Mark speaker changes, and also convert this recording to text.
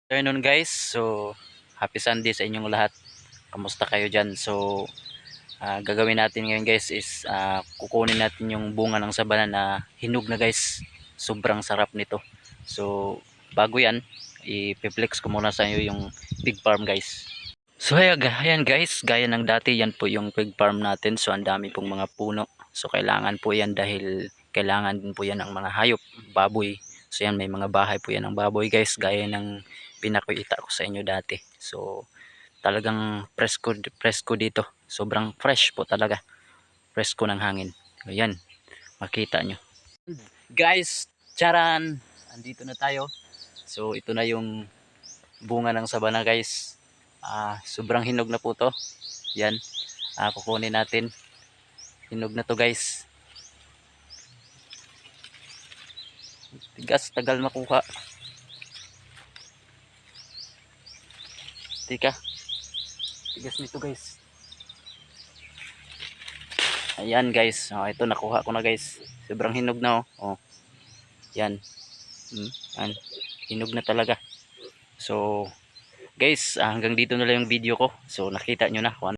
Speaker 1: Afternoon guys, so happy Sunday sa inyong lahat. Kamusta kayo dyan? So gagawin natin ngayon guys is kukunin natin yung bunga ng sabana na hinog na guys. Sobrang sarap nito. So bago yan, i-flex ko muna sa inyo yung pig farm guys. So ayan guys, gaya ng dati, yan po yung pig farm natin. So ang dami pong mga puno. So kailangan po yan dahil kailangan din po yan ng mga hayop, baboy. So yan, may mga bahay po yan ng baboy guys, gaya ng pinakita ko sa inyo dati. So talagang presko dito. Sobrang fresh po talaga. Presko ng hangin. Ayan, makita nyo. Guys, charan! Andito na tayo. So ito na yung bunga ng sabana guys. Sobrang hinog na po to. Yan, kukunin natin. Hinog na to guys. Tigas, tagal makuha. Tika, tigas nito guys. Ayan guys, ito nakuha ko na guys. Sobrang hinog na oh. Yan. Yan. Hinog na talaga. So guys, hanggang dito na lang yung video ko. So nakita nyo na kung